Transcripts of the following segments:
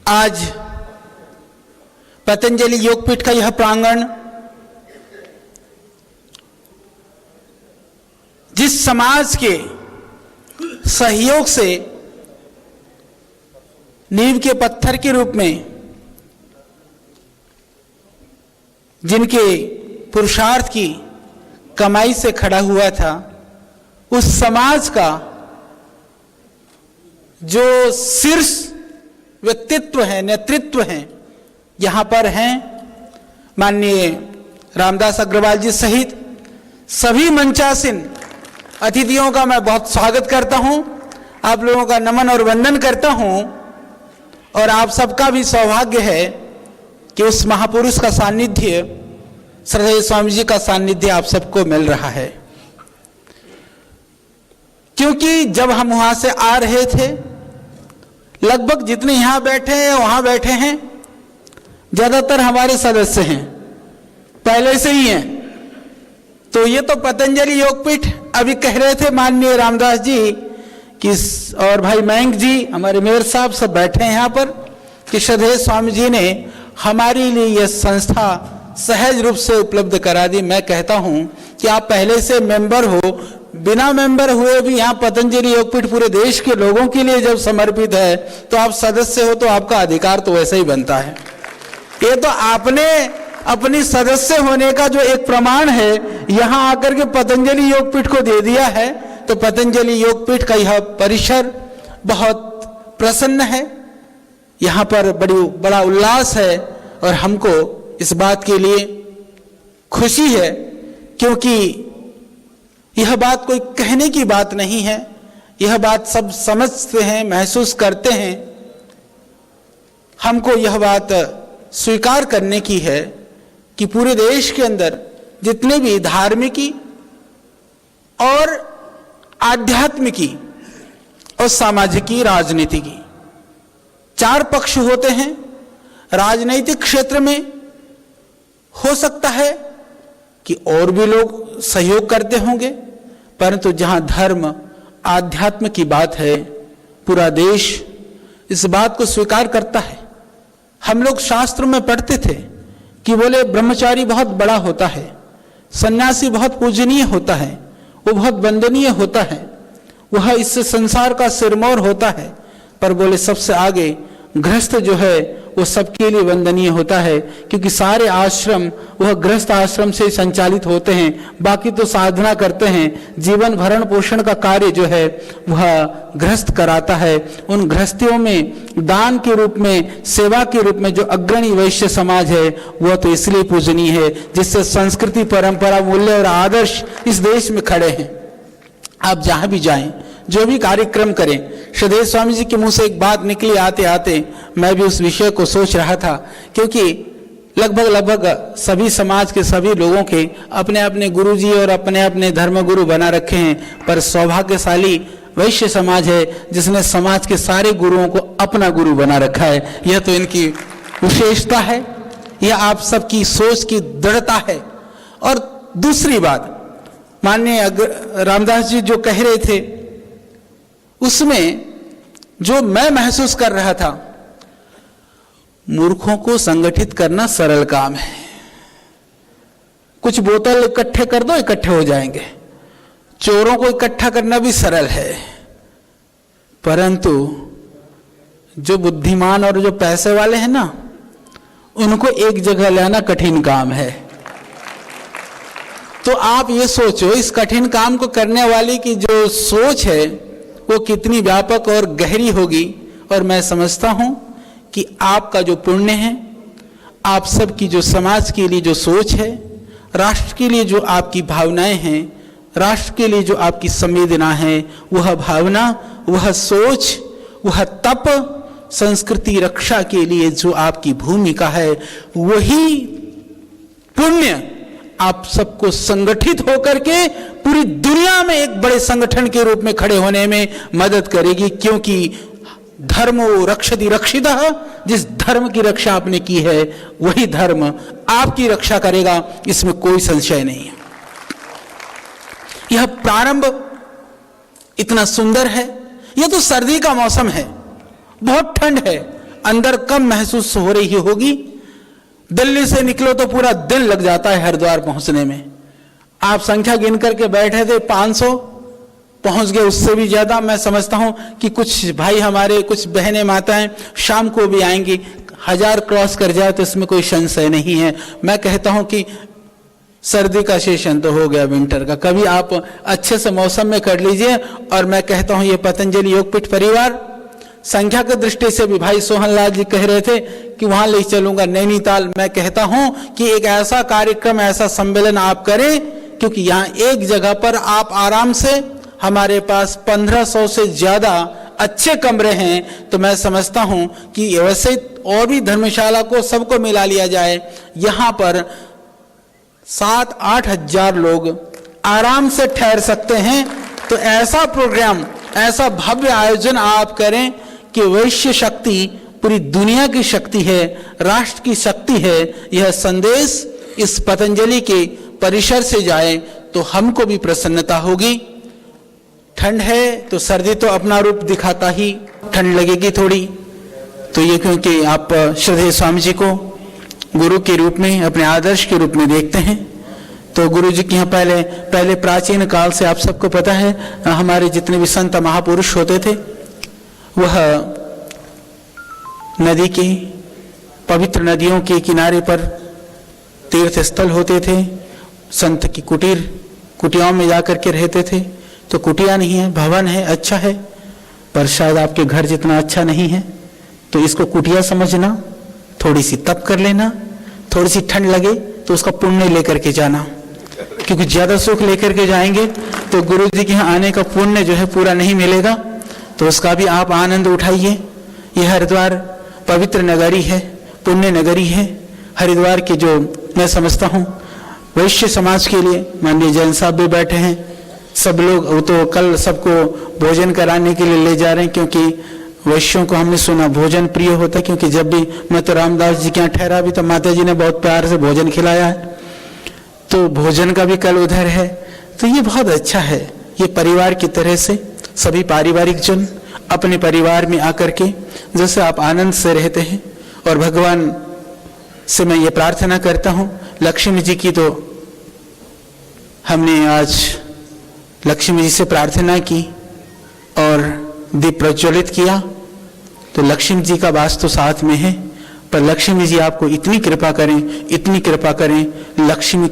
आज पतंजलि योगपीठ का यह प्रांगण जिस समाज के सहयोग से नींव के पत्थर के रूप में जिनके पुरुषार्थ की कमाई से खड़ा हुआ था, उस समाज का जो शीर्ष व्यक्तित्व है, नेतृत्व है, यहाँ पर हैं माननीय रामदास अग्रवाल जी सहित सभी मंचासीन अतिथियों का मैं बहुत स्वागत करता हूँ। आप लोगों का नमन और वंदन करता हूँ और आप सबका भी सौभाग्य है कि उस महापुरुष का सानिध्य, श्रद्धेय स्वामी जी का सानिध्य आप सबको मिल रहा है। क्योंकि जब हम वहां से आ रहे थे, लगभग जितने यहां बैठे हैं वहां बैठे हैं, ज्यादातर हमारे सदस्य हैं, पहले से ही हैं। तो ये तो पतंजलि योगपीठ अभी कह रहे थे माननीय रामदास जी कि और भाई मयंक जी, हमारे मेयर साहब सब बैठे हैं यहाँ पर, कि श्रद्धेय स्वामी जी ने हमारे लिए यह संस्था सहज रूप से उपलब्ध करा दी। मैं कहता हूँ कि आप पहले से मेंबर हो, बिना मेंबर हुए भी यहाँ पतंजलि योगपीठ पूरे देश के लोगों के लिए जब समर्पित है तो आप सदस्य हो, तो आपका अधिकार तो वैसे ही बनता है। ये तो आपने अपनी सदस्य होने का जो एक प्रमाण है यहाँ आकर के पतंजलि योगपीठ को दे दिया है। तो पतंजलि योगपीठ का यह परिसर बहुत प्रसन्न है, यहाँ पर बड़ा उल्लास है और हमको इस बात के लिए खुशी है, क्योंकि यह बात कोई कहने की बात नहीं है, यह बात सब समझते हैं, महसूस करते हैं। हमको यह बात स्वीकार करने की है कि पूरे देश के अंदर जितने भी धार्मिकी और आध्यात्मिकी और सामाजिकी, राजनीति की चार पक्ष होते हैं। राजनीतिक क्षेत्र में हो सकता है कि और भी लोग सहयोग करते होंगे, परंतु जहां धर्म आध्यात्म की बात है, पूरा देश इस बात को स्वीकार करता है। हम लोग शास्त्र में पढ़ते थे कि बोले ब्रह्मचारी बहुत बड़ा होता है, सन्यासी बहुत पूजनीय होता है, वो बहुत वंदनीय होता है, वह इस संसार का सिरमौर होता है, पर बोले सबसे आगे गृहस्थ जो है वो सबके लिए वंदनीय होता है, क्योंकि सारे आश्रम वह गृहस्थ आश्रम से संचालित होते हैं। बाकी तो साधना करते हैं, जीवन भरण पोषण का कार्य जो है वह गृहस्थ कराता है। उन गृहस्थियों में दान के रूप में, सेवा के रूप में जो अग्रणी वैश्य समाज है वह तो इसलिए पूजनीय है जिससे संस्कृति, परंपरा, मूल्य और आदर्श इस देश में खड़े हैं। आप जहां भी जाएं, जो भी कार्यक्रम करें, श्रद्धेय स्वामी जी के मुंह से एक बात निकली आते आते, मैं भी उस विषय को सोच रहा था, क्योंकि लगभग सभी समाज के सभी लोगों के अपने अपने गुरुजी और अपने अपने धर्मगुरु बना रखे हैं, पर सौभाग्यशाली वैश्य समाज है जिसने समाज के सारे गुरुओं को अपना गुरु बना रखा है। यह तो इनकी विशेषता है, यह आप सबकी सोच की दृढ़ता है। और दूसरी बात, माननीय रामदास जी जो कह रहे थे उसमें जो मैं महसूस कर रहा था, मूर्खों को संगठित करना सरल काम है। कुछ बोतल इकट्ठे कर दो, इकट्ठे हो जाएंगे। चोरों को इकट्ठा करना भी सरल है, परंतु जो बुद्धिमान और जो पैसे वाले हैं ना, उनको एक जगह लाना कठिन काम है। तो आप ये सोचो, इस कठिन काम को करने वाली की जो सोच है वो कितनी व्यापक और गहरी होगी। और मैं समझता हूं कि आपका जो पुण्य है, आप सबकी जो समाज के लिए जो सोच है, राष्ट्र के लिए जो आपकी भावनाएं हैं, राष्ट्र के लिए जो आपकी संवेदना है, वह भावना, वह सोच, वह तप, संस्कृति रक्षा के लिए जो आपकी भूमिका है, वही पुण्य आप सबको संगठित होकर के पूरी दुनिया में एक बड़े संगठन के रूप में खड़े होने में मदद करेगी। क्योंकि धर्मो रक्षति रक्षितः, जिस धर्म की रक्षा आपने की है वही धर्म आपकी रक्षा करेगा, इसमें कोई संशय नहीं है। यह प्रारंभ इतना सुंदर है। यह तो सर्दी का मौसम है, बहुत ठंड है, अंदर कम महसूस हो रही होगी। दिल्ली से निकलो तो पूरा दिन लग जाता है हरिद्वार पहुंचने में। आप संख्या गिन करके बैठे थे 500, पहुंच गए उससे भी ज्यादा। मैं समझता हूं कि कुछ भाई हमारे, कुछ बहनें माताएं शाम को भी आएंगी। 1000 क्रॉस कर जाए तो इसमें कोई संशय नहीं है। मैं कहता हूं कि सर्दी का सेशन तो हो गया, विंटर का कभी आप अच्छे से मौसम में कर लीजिए। और मैं कहता हूं ये पतंजलि योगपीठ परिवार संख्या की दृष्टि से भी, भाई सोहनलाल जी कह रहे थे कि वहां ले चलूंगा नैनीताल, मैं कहता हूं कि एक ऐसा कार्यक्रम, ऐसा सम्मेलन आप करें, क्योंकि यहां एक जगह पर आप आराम से, हमारे पास 1500 से ज्यादा अच्छे कमरे हैं। तो मैं समझता हूं कि वैसे और भी धर्मशाला को सबको मिला लिया जाए, यहां पर 7-8 हजार लोग आराम से ठहर सकते हैं। तो ऐसा प्रोग्राम, ऐसा भव्य आयोजन आप करें कि वैश्य शक्ति पूरी दुनिया की शक्ति है, राष्ट्र की शक्ति है। यह संदेश इस पतंजलि के परिसर से जाए तो हमको भी प्रसन्नता होगी। ठंड है तो सर्दी तो अपना रूप दिखाता ही, ठंड लगेगी थोड़ी तो ये, क्योंकि आप श्रद्धेय स्वामी जी को गुरु के रूप में, अपने आदर्श के रूप में देखते हैं। तो गुरु जी के यहाँ पहले प्राचीन काल से आप सबको पता है, हमारे जितने भी संत महापुरुष होते थे वह नदी के, पवित्र नदियों के किनारे पर तीर्थ स्थल होते थे। संत की कुटियाओं में जाकर के रहते थे। तो कुटिया नहीं है, भवन है, अच्छा है, पर शायद आपके घर जितना अच्छा नहीं है। तो इसको कुटिया समझना, थोड़ी सी तप कर लेना, थोड़ी सी ठंड लगे तो उसका पुण्य लेकर के जाना, क्योंकि ज्यादा सुख लेकर के जाएंगे तो गुरु जी के यहाँ आने का पुण्य जो है पूरा नहीं मिलेगा। तो उसका भी आप आनंद उठाइए। यह हरिद्वार पवित्र नगरी है, पुण्य नगरी है। हरिद्वार के जो मैं समझता हूँ वैश्य समाज के लिए, माननीय जैन साहब भी बैठे हैं, सब लोग तो कल सबको भोजन कराने के लिए ले जा रहे हैं, क्योंकि वैश्यों को हमने सुना भोजन प्रिय होता है। क्योंकि जब भी मैं तो रामदास जी के यहाँ ठहरा भी तो माता जी ने बहुत प्यार से भोजन खिलाया है, तो भोजन का भी कल उधर है। तो ये बहुत अच्छा है। ये परिवार की तरह से सभी पारिवारिक जन अपने परिवार में आकर के जैसे आप आनंद से रहते हैं। और भगवान से मैं ये प्रार्थना करता हूँ, लक्ष्मी जी की तो हमने आज लक्ष्मी जी से प्रार्थना की और दीप प्रज्वलित किया, तो लक्ष्मी जी का वास तो साथ में है। पर लक्ष्मी जी आपको इतनी कृपा करें, इतनी कृपा करें, लक्ष्मी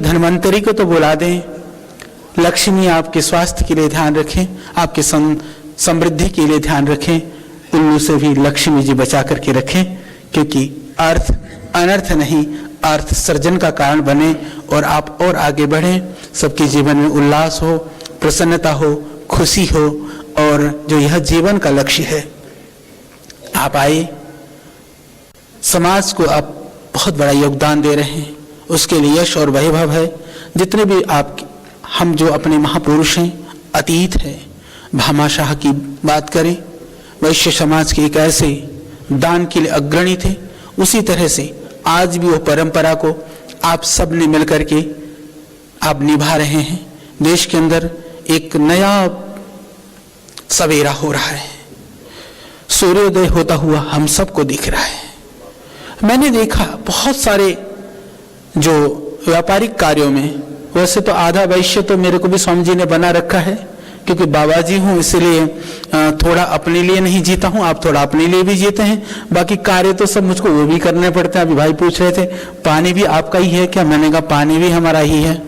धन्वंतरी को तो बुला दें, लक्ष्मी आपके स्वास्थ्य के लिए ध्यान रखें, आपके समृद्धि के लिए ध्यान रखें। उल्लू से भी लक्ष्मी जी बचा करके रखें, क्योंकि अर्थ अनर्थ नहीं, अर्थ सर्जन का कारण बने और आप और आगे बढ़ें। सबके जीवन में उल्लास हो, प्रसन्नता हो, खुशी हो, और जो यह जीवन का लक्ष्य है, आप आए, समाज को आप बहुत बड़ा योगदान दे रहे हैं, उसके लिए यश और वैभव है। जितने भी हम जो अपने महापुरुष हैं, अतीत है, भामाशाह की बात करें, वैश्य समाज के एक ऐसे दान के लिए अग्रणी थे, उसी तरह से आज भी वो परंपरा को आप सब ने मिलकर के आप निभा रहे हैं। देश के अंदर एक नया सवेरा हो रहा है, सूर्योदय होता हुआ हम सबको दिख रहा है। मैंने देखा बहुत सारे जो व्यापारिक कार्यों में, वैसे तो आधा वैश्य तो मेरे को भी स्वामी जी ने बना रखा है, क्योंकि बाबा जी हूँ, इसलिए थोड़ा अपने लिए नहीं जीता हूँ, आप थोड़ा अपने लिए भी जीते हैं। बाकी कार्य तो सब मुझको वो भी करने पड़ते हैं। अभी भाई पूछ रहे थे पानी भी आपका ही है क्या, मैंने कहा पानी भी हमारा ही है।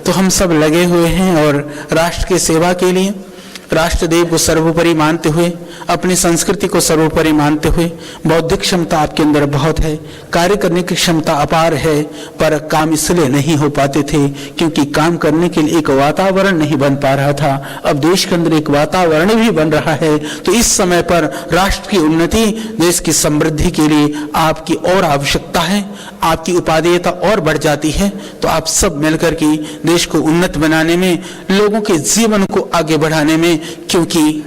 तो हम सब लगे हुए हैं और राष्ट्र की सेवा के लिए, राष्ट्रदेव को सर्वोपरि मानते हुए, अपनी संस्कृति को सर्वोपरि मानते हुए, बौद्धिक क्षमता आपके अंदर बहुत है, कार्य करने की क्षमता अपार है, पर काम इसलिए नहीं हो पाते थे क्योंकि काम करने के लिए एक वातावरण नहीं बन पा रहा था। अब देश के अंदर एक वातावरण भी बन रहा है। तो इस समय पर राष्ट्र की उन्नति, देश की समृद्धि के लिए आपकी और आवश्यकता है, आपकी उपादेयता और बढ़ जाती है। तो आप सब मिलकर के देश को उन्नत बनाने में, लोगों के जीवन को आगे बढ़ाने में, क्योंकि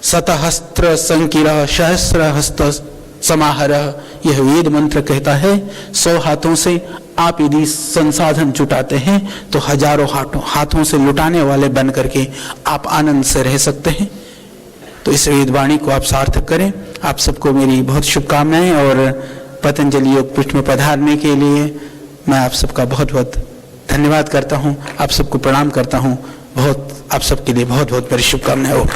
शतहस्त्र संकीर्ह सहस्रहस्त समाहरः, यह वेद मंत्र कहता है। 100 हाथों से आप यदि संसाधन जुटाते हैं तो हजारों हाथों से लुटाने वाले बन करके आप आनंद से रह सकते हैं। तो इस वेदवाणी को आप सार्थक करें। आप सबको मेरी बहुत शुभकामनाएं और पतंजलि योगपीठ में पधारने के लिए मैं आप सबका बहुत बहुत धन्यवाद करता हूं। आप सबको प्रणाम करता हूं। बहुत आप सबके लिए बहुत बहुत मेरी शुभकामनाएं हो।